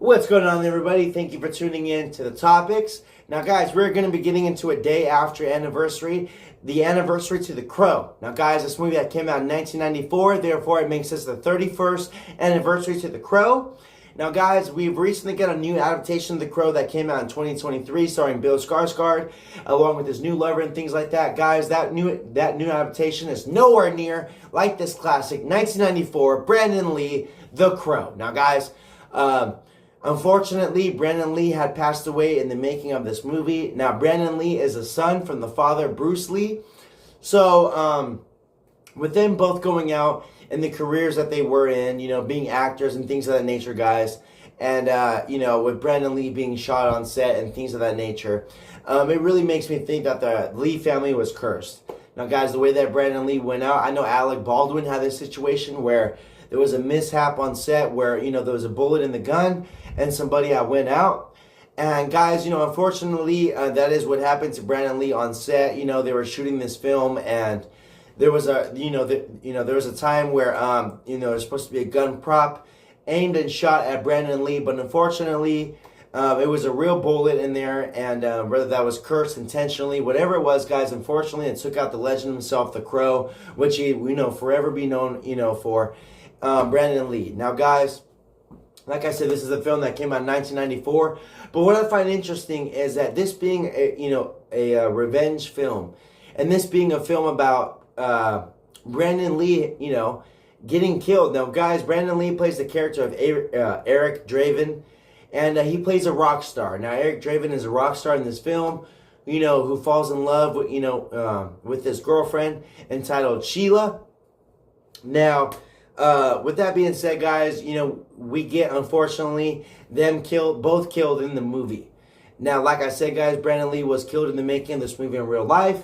What's going on, everybody? Thank you for tuning in to the topics. Now, guys, we're going to be getting into a day after anniversary, the anniversary to The Crow. Now, guys, this movie that came out in 1994, therefore it makes this the 31st anniversary to The Crow. Now, guys, we've recently got a new adaptation of The Crow that came out in 2023, starring Bill Skarsgård, along with his new lover and things like that. Guys, that new adaptation is nowhere near like this classic 1994 Brandon Lee, The Crow. Now, guys, unfortunately, Brandon Lee had passed away in the making of this movie. Now, Brandon Lee is a son from the father, Bruce Lee. So, with them both going out in the careers that they were in, you know, being actors and things of that nature, guys, and, you know, with Brandon Lee being shot on set and things of that nature, it really makes me think that the Lee family was cursed. Now, guys, the way that Brandon Lee went out, I know Alec Baldwin had this situation where there was a mishap on set where, you know, there was a bullet in the gun and somebody went out. And guys, you know, unfortunately, that is what happened to Brandon Lee on set. You know, they were shooting this film and there was a, there was a time where, there's supposed to be a gun prop aimed and shot at Brandon Lee, but unfortunately, it was a real bullet in there, and whether that was cursed intentionally, whatever it was, guys, unfortunately, it took out the legend himself, The Crow, which he, forever be known, for Brandon Lee. Now, guys, like I said, this is a film that came out in 1994, but what I find interesting is that this being a revenge film, and this being a film about Brandon Lee, getting killed. Now, guys, Brandon Lee plays the character of Eric Draven, and he plays a rock star. Now, Eric Draven is a rock star in this film, who falls in love with, with his girlfriend entitled Sheila. Now, with that being said, guys, we get, unfortunately, them both killed in the movie. Now, like I said, guys, Brandon Lee was killed in the making of this movie in real life.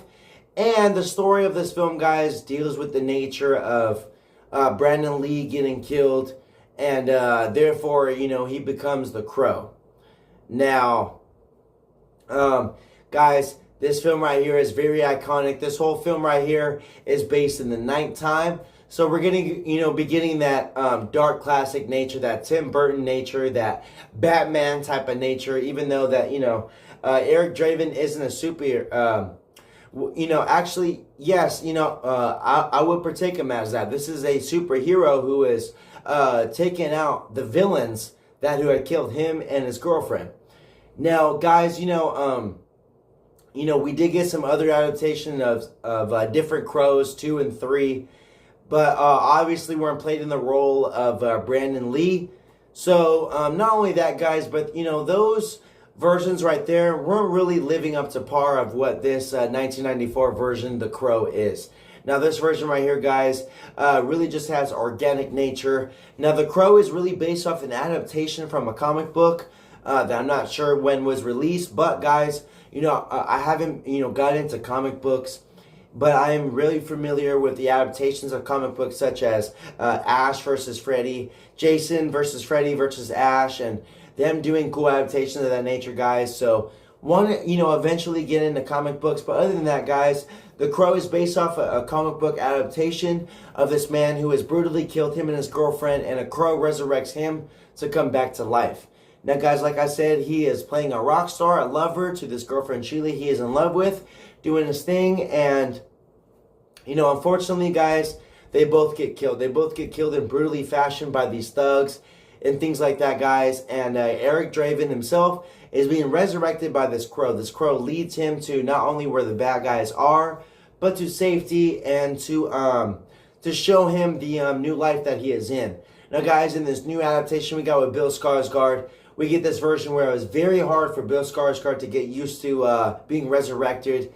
And the story of this film, guys, deals with the nature of Brandon Lee getting killed. And therefore, he becomes the Crow. Now, guys, this film right here is very iconic. This whole film right here is based in the nighttime. So we're getting, be getting that dark classic nature, that Tim Burton nature, that Batman type of nature, even though that, Eric Draven isn't a super, actually, yes, I would partake him as that. This is a superhero who is taking out the villains who had killed him and his girlfriend. Now, guys, we did get some other adaptation of different Crows, 2 and 3. But obviously weren't played in the role of Brandon Lee. So not only that, guys, but, those versions right there weren't really living up to par of what this 1994 version, The Crow, is. Now, this version right here, guys, really just has organic nature. Now, The Crow is really based off an adaptation from a comic book that I'm not sure when was released. But, guys, I haven't, got into comic books. But I am really familiar with the adaptations of comic books such as Ash versus Freddy, Jason versus Freddy versus Ash, and them doing cool adaptations of that nature, guys. So, eventually get into comic books. But other than that, guys, The Crow is based off a comic book adaptation of this man who has brutally killed him and his girlfriend, and a crow resurrects him to come back to life. Now, guys, like I said, he is playing a rock star, a lover to this girlfriend, Sheila, he is in love with, doing his thing, and, unfortunately, guys, they both get killed. They both get killed in brutally fashion by these thugs and things like that, guys, and Eric Draven himself is being resurrected by this crow. This crow leads him to not only where the bad guys are, but to safety and to show him the new life that he is in. Now, guys, in this new adaptation we got with Bill Skarsgård, we get this version where it was very hard for Bill Skarsgård to get used to being resurrected.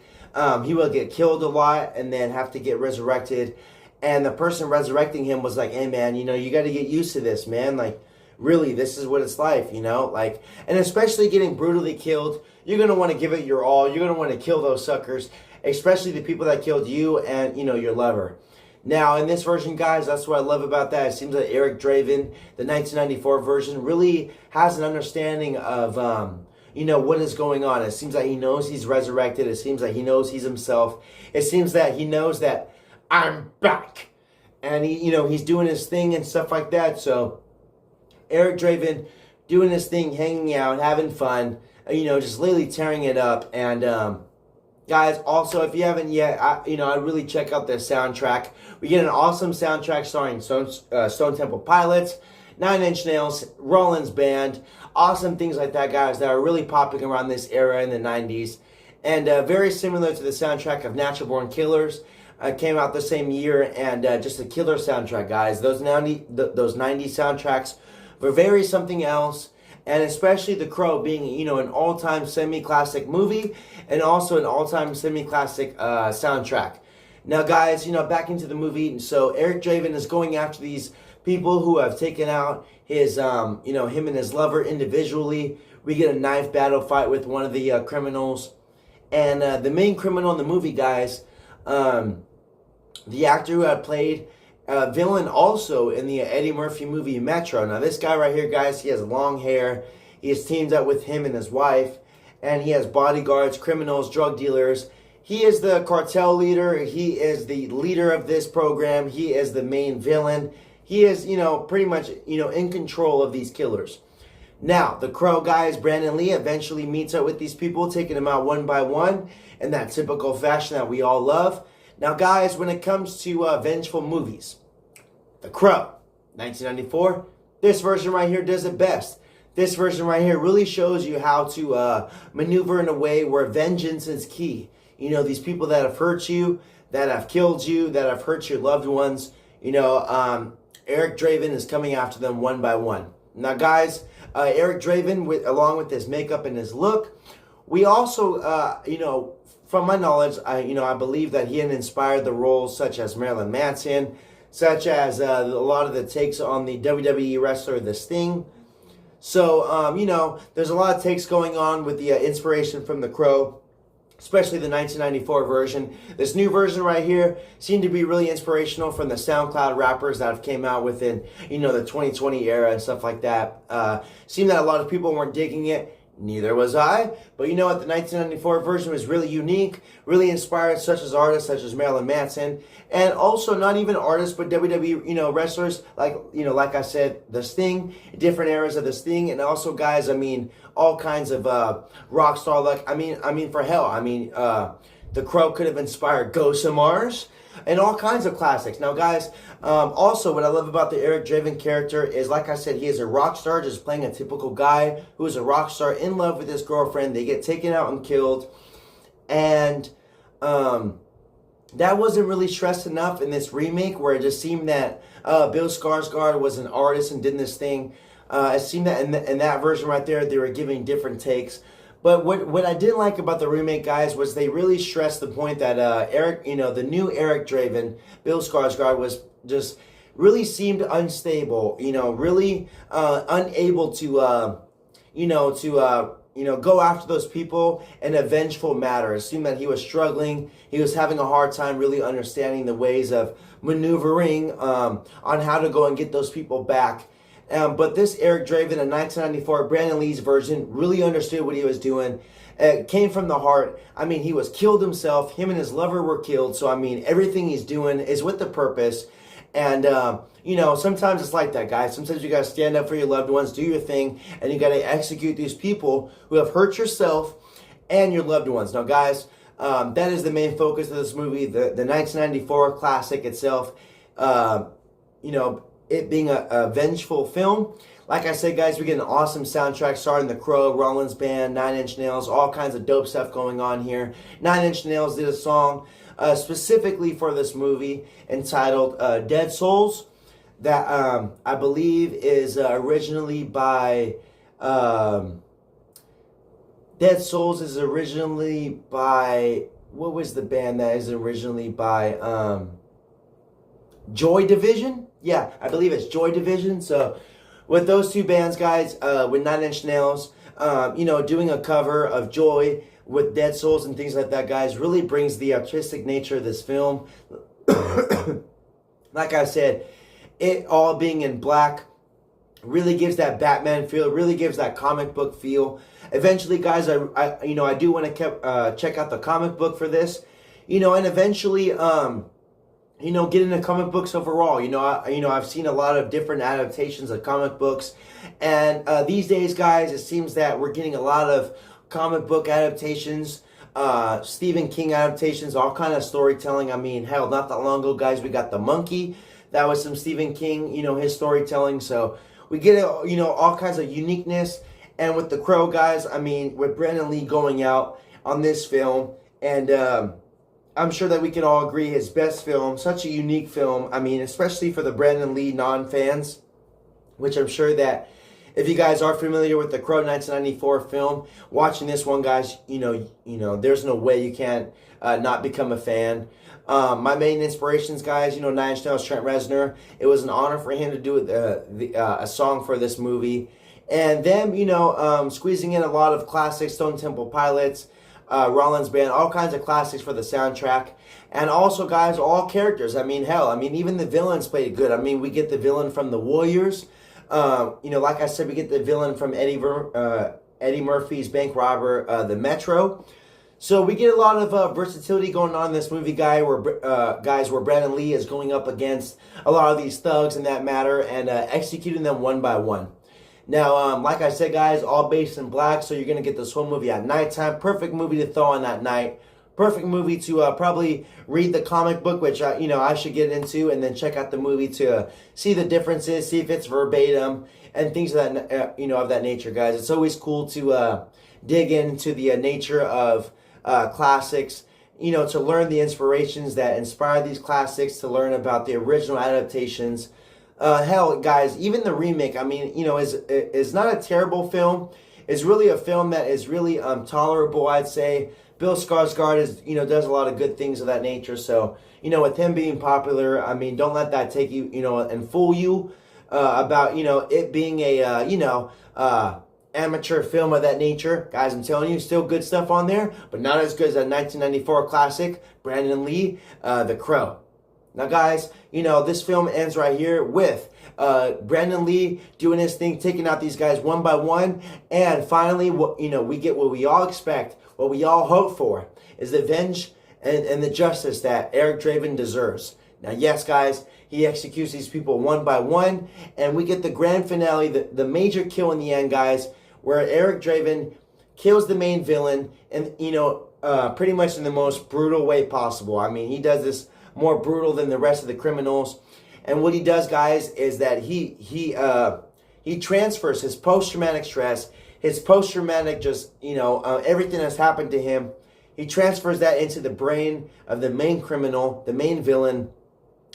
He will get killed a lot and then have to get resurrected. And the person resurrecting him was like, hey, man, you got to get used to this, man. Like, really, this is what it's like, Like, and especially getting brutally killed, you're going to want to give it your all. You're going to want to kill those suckers, especially the people that killed you and, your lover. Now, in this version, guys, that's what I love about that. It seems like Eric Draven, the 1994 version, really has an understanding of, what is going on. It seems like he knows he's resurrected. It seems like he knows he's himself. It seems that he knows that I'm back. And, he's doing his thing and stuff like that. So, Eric Draven doing his thing, hanging out, having fun, just literally tearing it up. And guys, also, if you haven't yet, I'd really check out their soundtrack. We get an awesome soundtrack starring Stone Temple Pilots, Nine Inch Nails, Rollins Band, awesome things like that, guys, that are really popping around this era in the 90s. And very similar to the soundtrack of Natural Born Killers. Came out the same year, and just a killer soundtrack, guys. Those 90s soundtracks were very something else. And especially The Crow being, an all-time semi-classic movie and also an all-time semi-classic soundtrack. Now, guys, back into the movie. So Eric Draven is going after these people who have taken out his, him and his lover individually. We get a knife battle fight with one of the criminals. And the main criminal in the movie, guys, the actor who had played villain also in the Eddie Murphy movie Metro. Now, this guy right here, guys, he has long hair. He is teamed up with him and his wife. And he has bodyguards, criminals, drug dealers. He is the cartel leader. He is the leader of this program. He is the main villain. He is, pretty much, in control of these killers. Now, the Crow, guys, Brandon Lee eventually meets up with these people, taking them out one by one in that typical fashion that we all love. Now, guys, when it comes to vengeful movies, The Crow, 1994, this version right here does it best. This version right here really shows you how to maneuver in a way where vengeance is key. These people that have hurt you, that have killed you, that have hurt your loved ones, Eric Draven is coming after them one by one. Now, guys, Eric Draven, along with his makeup and his look, we also, from my knowledge, I believe that he had inspired the roles such as Marilyn Manson, such as a lot of the takes on the WWE wrestler The Sting. So, there's a lot of takes going on with the inspiration from The Crow, especially the 1994 version. This new version right here seemed to be really inspirational from the SoundCloud rappers that have came out within, the 2020 era and stuff like that. Seemed that a lot of people weren't digging it. Neither was I. But you know what? The 1994 version was really unique, really inspired such as artists such as Marilyn Manson. And also not even artists, but WWE, wrestlers like I said, The Sting, different eras of The Sting. And also, guys, all kinds of rock star, for hell, The Crow could have inspired Ghost of Mars and all kinds of classics. Now, guys, also what I love about the Eric Draven character is, like I said, he is a rock star, just playing a typical guy who is a rock star in love with his girlfriend. They get taken out and killed. And that wasn't really stressed enough in this remake, where it just seemed that Bill Skarsgård was an artist and did this thing. It seemed that in that version right there, they were giving different takes. But what I didn't like about the remake, guys, was they really stressed the point that Eric, the new Eric Draven, Bill Skarsgård, was just really seemed unstable. Really unable to, go after those people in a vengeful manner. It seemed that he was struggling. He was having a hard time really understanding the ways of maneuvering on how to go and get those people back. But this Eric Draven in 1994, Brandon Lee's version, really understood what he was doing. It came from the heart. He was killed himself. Him and his lover were killed. So, everything he's doing is with the purpose. And, sometimes it's like that, guys. Sometimes you got to stand up for your loved ones, do your thing, and you got to execute these people who have hurt yourself and your loved ones. Now, guys, that is the main focus of this movie, the 1994 classic itself. It being a vengeful film. Like I said, guys, we get an awesome soundtrack starring The Crow, Rollins Band, Nine Inch Nails, all kinds of dope stuff going on here. Nine Inch Nails did a song specifically for this movie entitled Dead Souls that I believe is originally by... Dead Souls is originally by... What was the band that is originally by... Joy Division? Yeah, I believe it's Joy Division. So with those two bands, guys, with Nine Inch Nails, doing a cover of Joy with Dead Souls and things like that, guys, really brings the artistic nature of this film. Like I said, it all being in black really gives that Batman feel, really gives that comic book feel. Eventually, guys, I do want to check out the comic book for this, and eventually, get into comic books overall. I've seen a lot of different adaptations of comic books, and these days, guys, it seems that we're getting a lot of comic book adaptations, Stephen King adaptations, all kind of storytelling. I mean, hell, not that long ago, guys, we got The Monkey. That was some Stephen King, his storytelling. So we get, all kinds of uniqueness. And with The Crow, guys, I mean, with Brandon Lee going out on this film, and I'm sure that we can all agree his best film, such a unique film. I mean, especially for the Brandon Lee non-fans, which I'm sure that if you guys are familiar with the Crow 1994 film, watching this one, guys, there's no way you can't not become a fan. My main inspirations, guys, Nine Inch Nails, Trent Reznor. It was an honor for him to do a song for this movie. And them, squeezing in a lot of classics, Stone Temple Pilots, Rollins Band, all kinds of classics for the soundtrack. And also, guys, all characters. I mean, hell, even the villains played good. I mean, we get the villain from The Warriors. Like I said, we get the villain from Eddie Murphy's Bank Robber, The Metro. So we get a lot of versatility going on in this movie, where Brandon Lee is going up against a lot of these thugs in that matter and executing them one by one. Now, like I said, guys, all based in black, so you're going to get this whole movie at nighttime. Perfect movie to throw on at night. Perfect movie to probably read the comic book, which, I should get into, and then check out the movie to see the differences, see if it's verbatim, and things of that, of that nature, guys. It's always cool to dig into the nature of classics, to learn the inspirations that inspire these classics, to learn about the original adaptations. Hell, guys, even the remake, is not a terrible film. It's really a film that is really tolerable, I'd say. Bill Skarsgård does a lot of good things of that nature. So, with him being popular, don't let that take you, and fool you about, it being a, amateur film of that nature. Guys, I'm telling you, still good stuff on there, but not as good as a 1994 classic, Brandon Lee, The Crow. Now, guys, this film ends right here with Brandon Lee doing his thing, taking out these guys one by one, and finally, we get what we all expect, what we all hope for, is the revenge and the justice that Eric Draven deserves. Now, yes, guys, he executes these people one by one, and we get the grand finale, the major kill in the end, guys, where Eric Draven kills the main villain, and, pretty much in the most brutal way possible. He does this more brutal than the rest of the criminals. And what he does, guys, is that he transfers his post-traumatic stress, his post-traumatic everything that's happened to him. He transfers that into the brain of the main criminal, the main villain,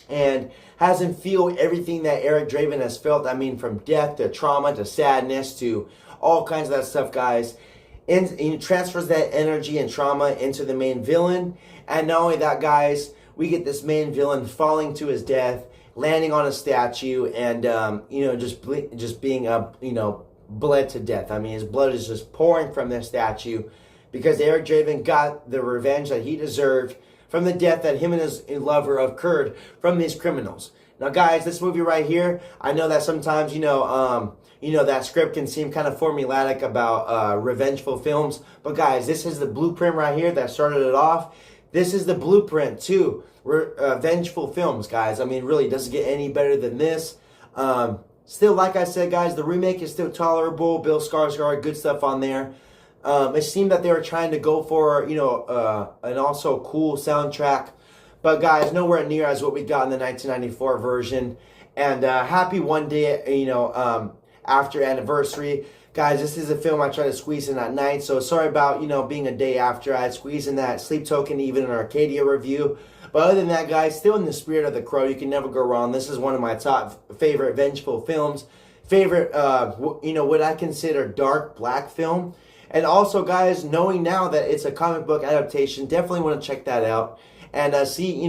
and has him feel everything that Eric Draven has felt. From death to trauma to sadness to all kinds of that stuff, guys. And he transfers that energy and trauma into the main villain. And not only that, guys, we get this main villain falling to his death, landing on a statue, and just being bled to death. His blood is just pouring from this statue because Eric Draven got the revenge that he deserved from the death that him and his lover occurred from these criminals. Now, guys, this movie right here, I know that sometimes that script can seem kind of formulaic about revengeful films, but guys, this is the blueprint right here that started it off. This is the blueprint to vengeful films, guys. Really, doesn't get any better than this. Still, like I said, guys, the remake is still tolerable. Bill Skarsgård, good stuff on there. It seemed that they were trying to go for, an also cool soundtrack. But, guys, nowhere near as what we got in the 1994 version. And happy one day, after anniversary. Guys, this is a film I try to squeeze in at night, so sorry about, being a day after. I had squeezed in that Sleep Token, even an Arcadia review. But other than that, guys, still in the spirit of The Crow, you can never go wrong. This is one of my top favorite vengeful films. Favorite, what I consider dark black film. And also, guys, knowing now that it's a comic book adaptation, definitely want to check that out. And see,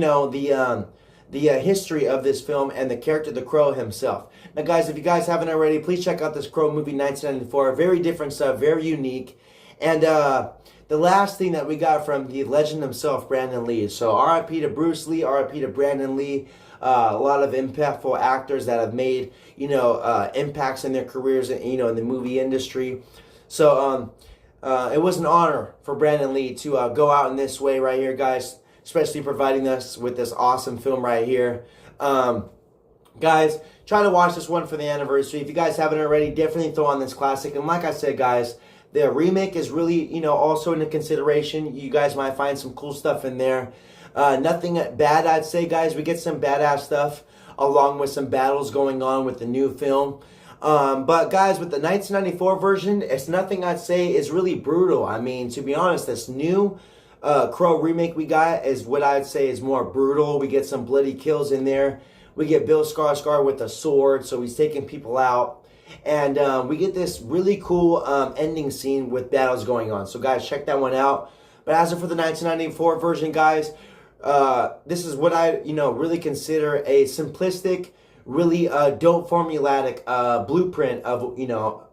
the history of this film and the character, The Crow himself. Now, guys, if you guys haven't already, please check out this Crow movie, 1994. Very different stuff, very unique. And the last thing that we got from the legend himself, Brandon Lee. So R.I.P. to Bruce Lee, R.I.P. to Brandon Lee. A lot of impactful actors that have made, impacts in their careers, in the movie industry. So it was an honor for Brandon Lee to go out in this way right here, guys. especially providing us with this awesome film right here. Guys, try to watch this one for the anniversary. If you guys haven't already, definitely throw on this classic. And like I said, guys, the remake is really, also into consideration. You guys might find some cool stuff in there. Nothing bad, I'd say, guys. We get some badass stuff along with some battles going on with the new film. But guys, with the 1994 version, it's nothing I'd say is really brutal. I mean, to be honest, this new Crow remake we got is what I'd say is more brutal. We get some bloody kills in there. We get Bill Skarsgård with a sword, so he's taking people out. And we get this really cool ending scene with battles going on. So guys, check that one out. But as for the 1994 version, guys, this is what I, really consider a simplistic, really dope formulatic blueprint of,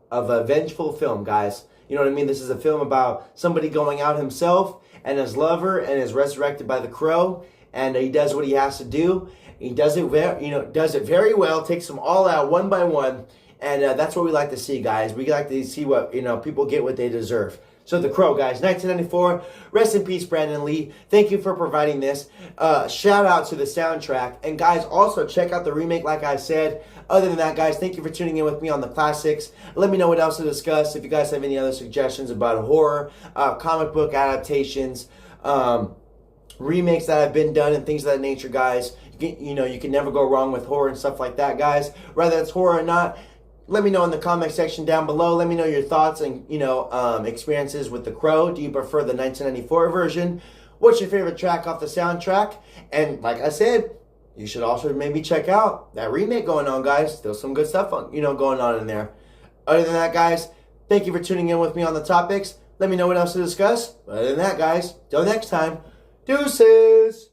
of a vengeful film, guys. You know what I mean? This is a film about somebody going out himself and his lover and is resurrected by the Crow, and he does what he has to do. He does it very well, takes them all out one by one, and that's what we like to see, guys. We like to see what, people get what they deserve. So The Crow, guys, 1994. Rest in peace, Brandon Lee. Thank you for providing this. Shout out to the soundtrack. And guys, also check out the remake, like I said. Other than that, guys, thank you for tuning in with me on the classics. Let me know what else to discuss. If you guys have any other suggestions about horror, comic book adaptations, remakes that have been done and things of that nature, guys. You can never go wrong with horror and stuff like that, guys. Whether it's horror or not, let me know in the comment section down below. Let me know your thoughts and, experiences with The Crow. Do you prefer the 1994 version? What's your favorite track off the soundtrack? And like I said, you should also maybe check out that remake going on, guys. Still some good stuff, going on in there. Other than that, guys, thank you for tuning in with me on the topics. Let me know what else to discuss. Other than that, guys, till next time, deuces.